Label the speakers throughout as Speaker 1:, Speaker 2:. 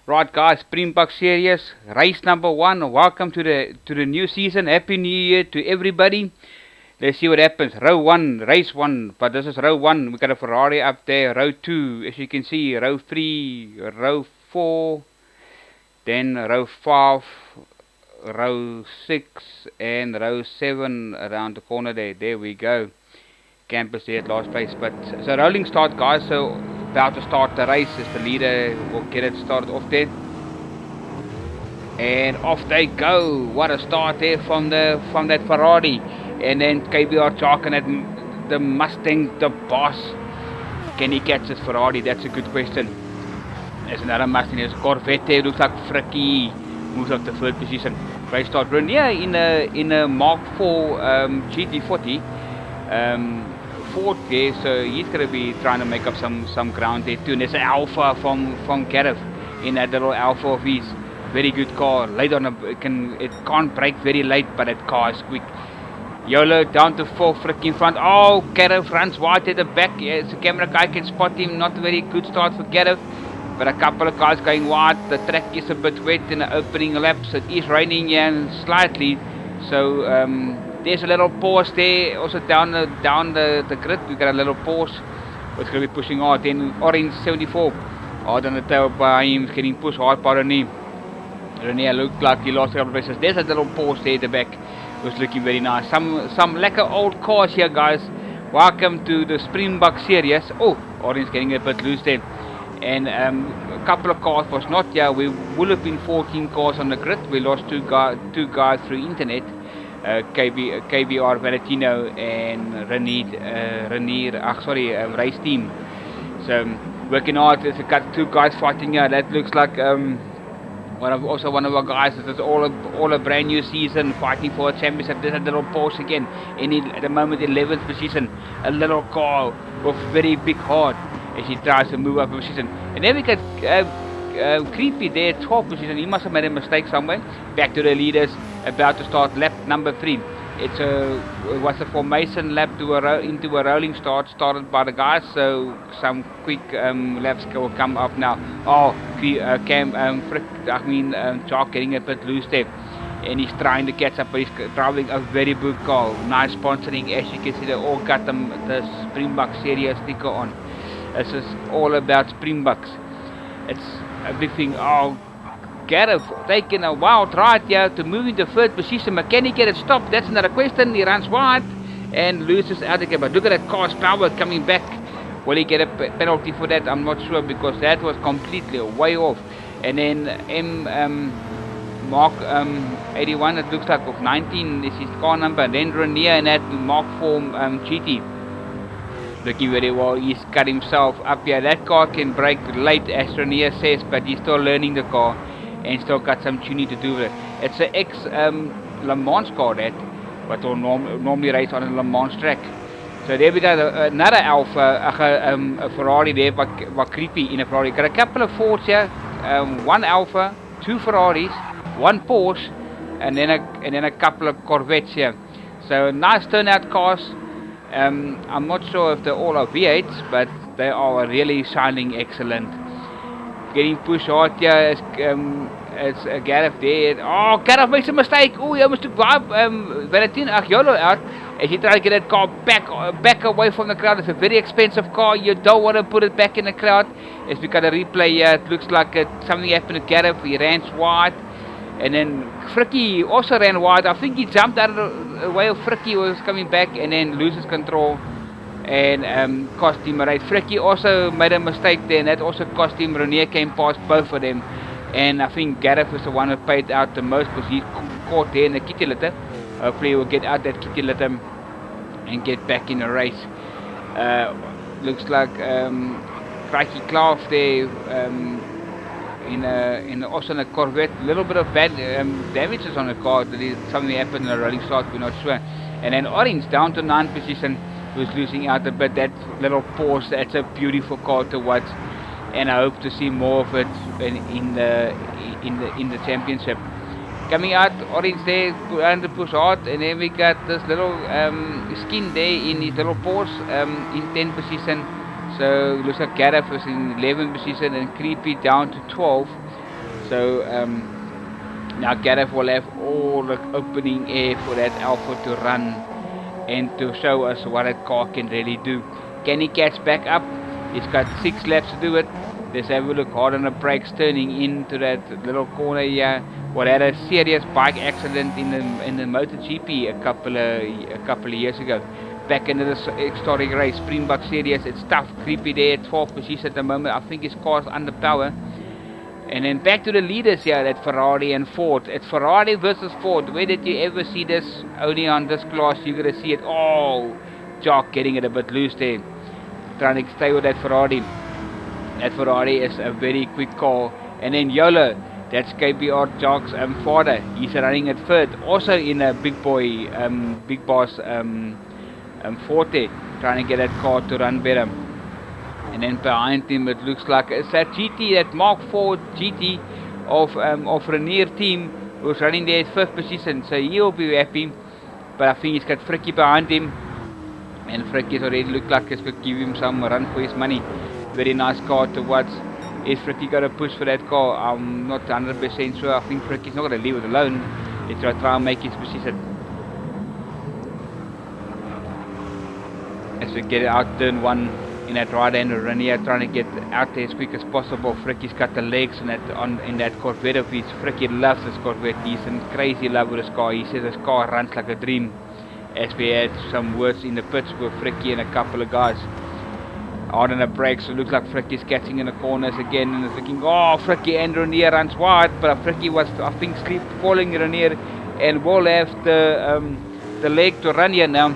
Speaker 1: Right, guys, Springbok series, race number 1. Welcome to the new season. Happy New Year to everybody. Let's see what happens. Row 1, race 1, but this is row 1. We got a Ferrari up there. Row 2, as you can see, row 3, row 4, then row 5, row 6, and row 7 around the corner there. There we go. Campus there at last place. But so rolling start, guys. So about to start the race as the leader will get it started off there. And off they go. What a start there from that Ferrari. And then KBR chalking at the Mustang, the boss. Can he catch this Ferrari? That's a good question. There's another Mustang. There's a Corvette there. Looks like Frikkie moves up to third position. Great start. Renier in a Mark 4 GT40. Ford there, so he's going to be trying to make up some ground there too. And there's an Alpha from Gareth in that little Alpha of his. Very good car. Late on it can't brake very late, but that car is quick. YOLO down to 4, Frikkie in front. Oh, Gareth runs wide at the back. Yeah, the camera guy can spot him. Not a very good start for Gareth, but a couple of cars going wide. The track is a bit wet in the opening laps. It is raining here slightly, so there's a little pause there, also down the grid. We got a little pause. It's going to be pushing hard. Then Orange 74, hard on the tail by him, getting pushed hard by Renier. Renier looked like he lost a couple of races. There's a little pause there at the back. It was looking very nice. Some lekker old cars here, guys. Welcome to the Springbok series. Oh, Orange getting a bit loose there. And a couple of cars was not here. We would have been 14 cars on the grid. We lost two guys through internet. KBR Valentino and Renier, race team. So working hard. There's two guys fighting here. That looks like one of our guys. It's all a brand new season, fighting for a championship. There's a little Porsche again. At the moment 11th position. A little car with very big heart as he tries to move up a position. And then we got Creepy there, 12th position. He must have made a mistake somewhere. Back to the leaders, about to start lap number 3. It was a formation lap into a rolling start, started by the guys. So some quick laps will come up now. Oh, Jock getting a bit loose there, and he's trying to catch up, but he's driving a very good car. Nice sponsoring, as you can see. They all got the Springbok series sticker on. This is all about Springboks. It's a big thing. Oh, Gareth taking a wild ride here to move into third position. Can he get it stopped? That's another question. He runs wide and loses out again. But look at that car's power coming back. Will he get a penalty for that? I'm not sure, because that was completely way off. And then Mark 81, it looks like, of 19 is his car number. And then Renier and that Mark 4 GT. Looking very well. He's cut himself up here. That car can brake late, as Renier says, but he's still learning the car and still got some tuning to do with it. It's an ex-Le Mans car, that, but will normally race on a Le Mans track. So there we got another Alpha, a Ferrari there, but Creepy in a Ferrari. Got a couple of Fords here, one Alpha, 2 Ferraris, 1 Porsche, and then a couple of Corvettes here. So nice turnout cars. I'm not sure if they're all are V8s, but they are really shining excellent. Getting pushed hard here as Gareth there. Oh, Gareth makes a mistake. Oh, he almost took Valentino YOLO out as he tried to get that car back away from the crowd. It's a very expensive car. You don't want to put it back in the crowd. As we got a replay here, it looks like something happened to Gareth. He ran wide. And then Frikkie also ran wide. I think he jumped out of the way of Frikkie, was coming back, and then loses control and cost him a race. Frikkie also made a mistake there, and that also cost him. Renier came past both of them, and I think Gareth was the one who paid out the most, because he caught there in the kitty litter. Hopefully he will get out that kitty litter and get back in the race. Looks like Crikey Klaaf there, also in a Corvette. A little bit of bad damages on the car. Something happened in the rolling start, we're not sure. And then Orange down to 9th position, who's losing out a bit. That little pause, that's a beautiful car to watch, and I hope to see more of it in the championship. Coming out, Orange there, under push hard, and then we got this little skin there in his little pause in 10th position. So looks like Gareth was in 11th position, and Creepy down to 12th. So now Gareth will have all the opening air for that Alpha to run and to show us what that car can really do. Can he catch back up? He's got 6 laps to do it. Let's have a look hard on the brakes turning into that little corner here. Well, had a serious bike accident in the MotoGP a couple of years ago. Back into the historic race, Springbok series. It's tough, creepy there, 12th position at the moment. I think his car's under power. And then back to the leaders here at Ferrari and Ford. It's Ferrari versus Ford. Where did you ever see this? Only on this class you're going to see it. Oh, Jock getting it a bit loose there. Trying to stay with that Ferrari. That Ferrari is a very quick car. And then Yola, that's KBR Jock's father. He's running at third. Also in a big boss Forte. Trying to get that car to run better. And then behind him it looks like it's that GT, that Mark IV GT of Renier team, who's running there at 5th position. So he'll be happy. But I think he's got Frikkie behind him. And Frikkie's already looked like he's going to give him some run for his money. Very nice car to watch. Is Frikkie going to push for that car? I'm not 100% sure. I think Frikkie's not going to leave it alone. He's going to try and make his position. As we get out turn 1 in that right hand, Renier trying to get out there as quick as possible. Frikkie's got the legs in that Corvette of his. Frikkie loves this Corvette. He's in crazy love with this car. He says this car runs like a dream. As we had some words in the pits with Frikkie and a couple of guys. Hard on the brakes, so it looks like Frikkie's catching in the corners again, and it's looking, oh, Frikkie and Renier runs wide, but Frikkie was, I think, falling Renier, and will have the leg to run here now.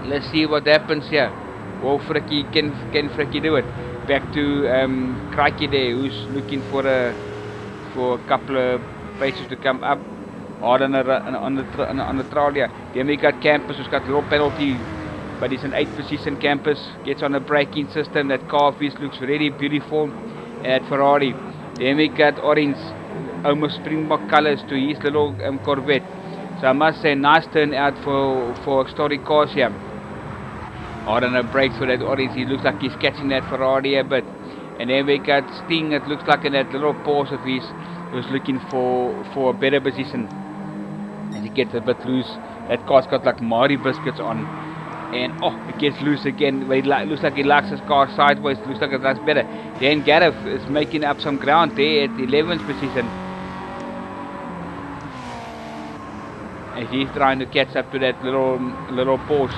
Speaker 1: Let's see what happens here. Well, Frikkie, can Frikkie do it? Back to Crikey there, who's looking for a couple of paces to come up. Hard on the trial here. Then we got Campus, who's got a little penalty, but he's an 8th position. Campus gets on the braking system. That car of his looks really beautiful. And that Ferrari. Then we got Orange, almost Springbok colors to his little Corvette. So I must say, nice turnout for historic cars here. Hard on the brakes for that Orange. He looks like he's catching that Ferrari a bit. And then we got Sting. It looks like in that little pause of his, who's looking for a better position. And he gets a bit loose. That car's got like Mari biscuits on. And it gets loose again. It looks like he likes his car sideways. Looks like it runs better. Then Gareth is making up some ground there at 11th position. And he's trying to catch up to that little Porsche.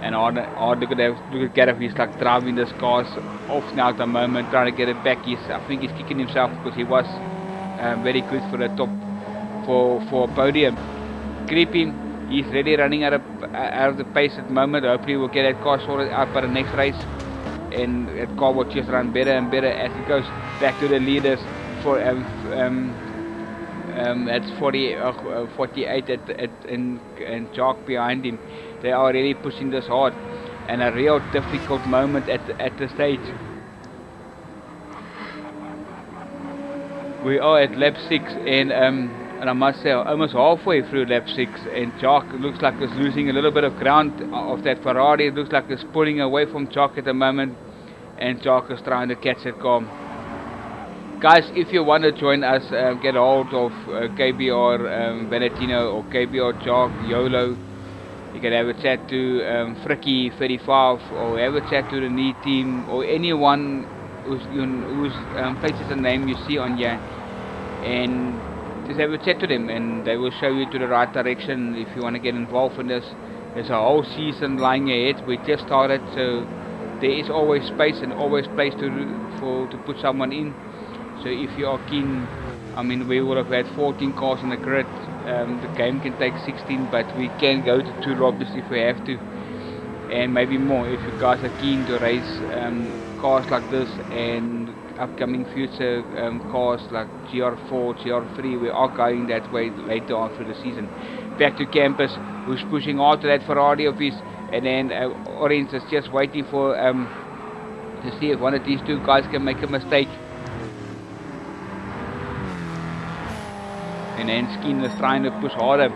Speaker 1: And look at Gareth. He's like driving this car off now at the moment, trying to get it back. I think he's kicking himself because he was very good for the top for a podium. Creepy. He's really running out of the pace at the moment. Hopefully we'll get that car sorted out by the next race. And that car will just run better and better as it goes back to the leaders. For that's 48 and Jock behind him. They are really pushing this hard. And a real difficult moment at the stage. We are at lap 6 and I must say, almost halfway through lap 6, and Jock looks like he's losing a little bit of ground of that Ferrari. It looks like he's pulling away from Jock at the moment, and Jock is trying to catch that car. Guys, if you want to join us, get hold of KBR Valentino or KBR Jock, YOLO. You can have a chat to Frikkie 35 or have a chat to the Renier team or anyone whose faces and name you see on here, and just have a chat to them and they will show you to the right direction if you want to get involved in this. There's a whole season lying ahead. We just started, so there is always space and always place to put someone in. So if you are keen, I mean, we would have had 14 cars on the grid. The game can take 16, but we can go to 2 lobbies if we have to, and maybe more if you guys are keen to race cars like this and upcoming future cars like GR4, GR3. We are going that way later on through the season. Back to Campus, who's pushing hard to that Ferrari of his, and then Orange is just waiting for to see if one of these 2 guys can make a mistake. And then Skin is trying to push harder.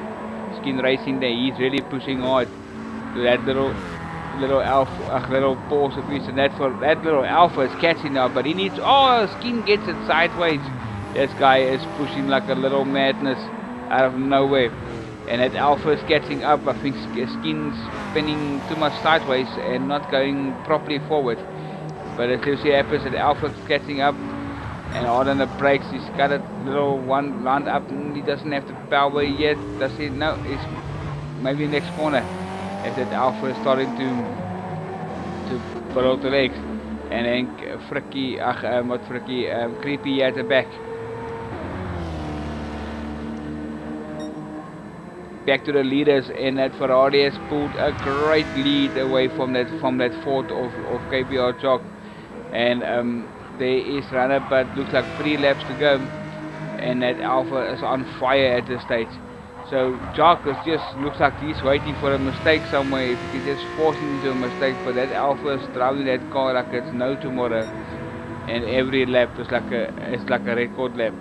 Speaker 1: Skin racing there, he's really pushing hard to that little Porsche of his, and that little Alpha is catching now, but he needs, Skin gets it sideways. This guy is pushing like a little madness out of nowhere. And that Alpha is catching up. I think Skin's spinning too much sideways and not going properly forward. But as you see happens, that Alpha's catching up. And hard on the brakes, he's got a little one lined up and he doesn't have the power yet. Does he? No, he's maybe next corner. As that Alpha is starting to follow the legs. And then Creepy at the back. Back to the leaders, and that Ferrari has pulled a great lead away from that fourth of KBR Jock. And there is runner, but looks like 3 laps to go, and that Alpha is on fire at this stage. So Jock just looks like he's waiting for a mistake somewhere. If he's just forcing into a mistake, but that Alpha is driving that car like it's no tomorrow, and every lap is like a record lap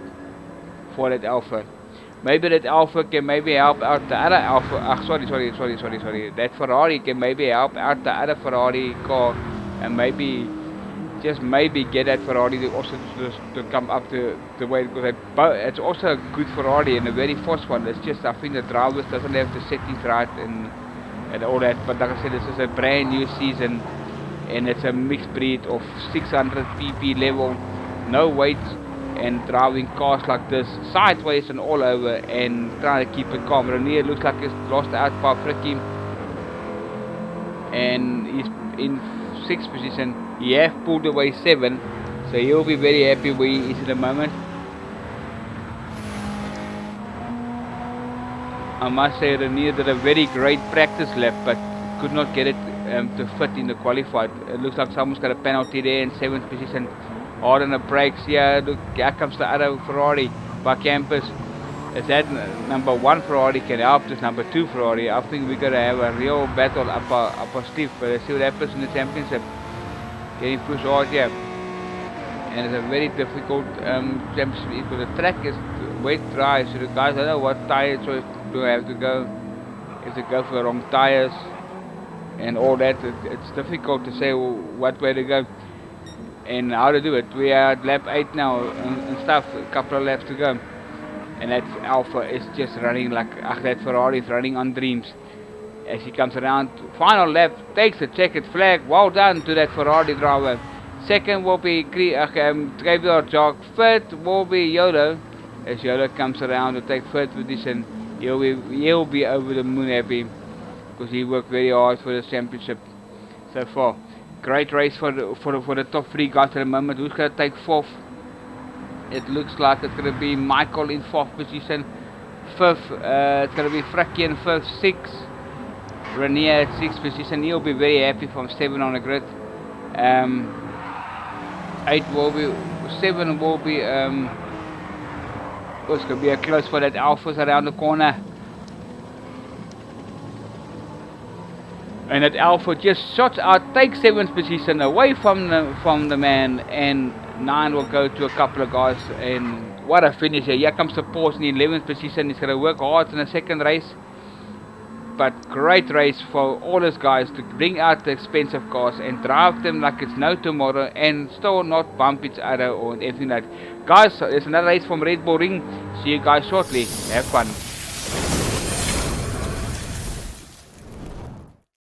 Speaker 1: for that Alpha. Maybe that Alpha can maybe help out the other Alpha. Sorry. That Ferrari can maybe help out the other Ferrari car, and maybe just maybe get that Ferrari to also to come up to the way, because it's also a good Ferrari and a very fast one. It's just I think the drivers doesn't have the settings right and all that. But like I said, this is a brand new season and it's a mixed breed of 600 pp level, no weight, and driving cars like this sideways and all over and trying to keep it calm. Renier looks like he's lost out by Fricky and he's in 6th position. He has pulled away 7, so he'll be very happy where he is at the moment. I must say Renier did a very great practice lap, but could not get it to fit in the qualified. It looks like someone's got a penalty there in 7th position. Hard on the brakes. Yeah, look, here comes the other Ferrari by Campus. If that number 1 Ferrari can help this number 2 Ferrari, I think we're going to have a real battle up our sleeve. But let's see what happens in the championship. Getting pushed hard here. And it's a very difficult championship because the track is wet dry, so the guys don't know what tires choice do have to go. If they go for the wrong tires and all that, it's difficult to say what way to go and how to do it. We are at lap 8 now and stuff, a couple of laps to go. And that Alpha is just running like, that Ferrari is running on dreams. As he comes around, final lap, takes the checkered flag. Well done to that Ferrari driver. Second will be KBR Jock. Third will be Yoda. As Yoda comes around to take 3rd position, he'll be over the moon happy because he worked very hard for the championship so far. Great race for the top 3 guys at the moment. Who's going to take 4th? It looks like it's going to be Michael in 4th position. 5th, it's going to be Frackie in 5th. 6th, Renier at 6th position. He'll be very happy from 7 on the grid. 8 will be, 7 will be, it's going to be a close for that Alpha's around the corner. And that Alpha just shots out, takes 7th position away from the man, and 9 will go to a couple of guys. And what a finish here. Here comes the Porsche in the 11th position. He's going to work hard in the second race. But great race for all these guys to bring out the expensive cars and drive them like it's no tomorrow and still not bump each other or anything like that. Guys, there's another race from Red Bull Ring. See you guys shortly. Have fun.